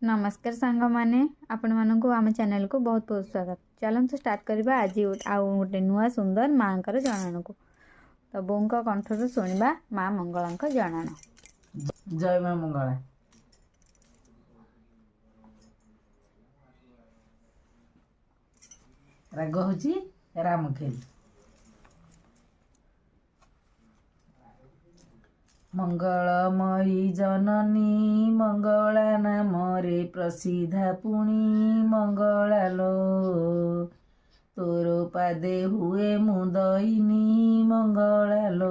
नमस्कार सांग मैंने आपण मानक आम चैनल को बहुत बहुत स्वागत। चलते स्टार्ट करवा आज आउ गोटे नुआ सुंदर माँ जनाण को। तो बों कंठर शुणा माँ मंगला जनाण। जय माँ मंगला। राग हूँ रामखेल। मंगलमयी जननी मंगला नामरे प्रसिद्धा पुणी मंगला लो। तोर पादे हुए मुदईनी मंगला लो।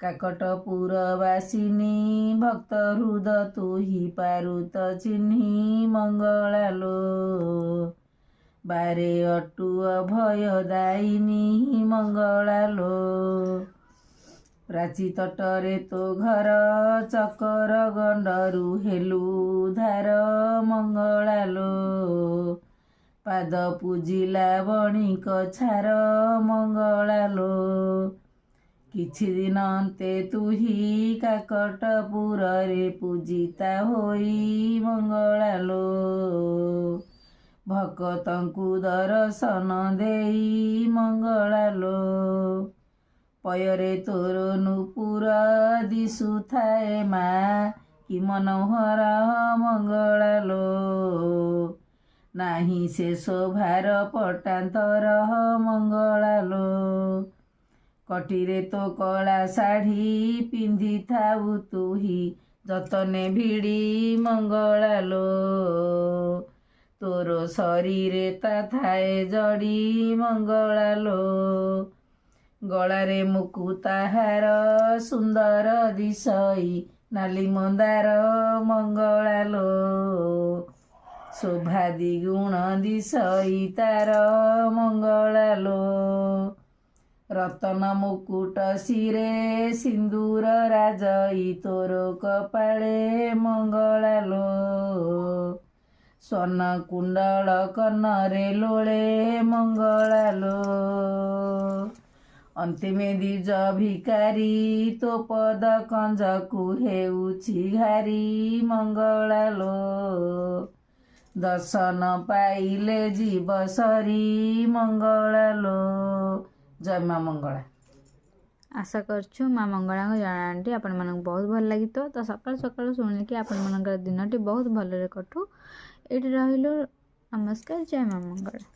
काकटपुरवासिनी भक्त हृद तू ही पारुत चिन्ही मंगला लो। बारे अटुअ भयदायिनी मंगला लो। प्राची तटरे तो घर चकर गंडरू हेलु धार मंगला लो। पाद पूजिला बणिक छार मंगला लो। किछि दिन अंते तुही काकटपुर रे पूजिता होई मंगला लो। भक्तंकु दर्शन देई मंगला लो। पयरे तोर नुपुर दिशु थाए माँ कि मनोहर मंगला लो। नाही से शोभार पटांतर मंगला लो। कटिरे तो कला शाढ़ी पिंधि थाऊ तुही जतने भिड़ी मंगला लो। तोर शरीरे ता थाए जड़ी मंगला लो। गलारे मुकुताहार सुंदर दिशई नाली मंदार मंगला लो। शोभा द्विगुण दिशई तार मंगला लो। रतन मुकुट शिरे सिंदूर राजई तोर कपाळे मंगला लो। स्वर्ण कुंडल कन्नरे लोळे मंगला लो। अंतिमे द्विज भिकारी तो पद कंजकु हेउछि घारी मंगला लो। दर्शन पाइले जीव सरी मंगला लो। जय माँ मंगला। आशा करछु माँ मंगला जनाटी आपण मानक बहुत भल लगी। तो सकाल सकाल शुणिक आपण मानकर दिनटी बहुत भलरे कटू। ये रहिलु। नमस्कार। जय माँ मंगला।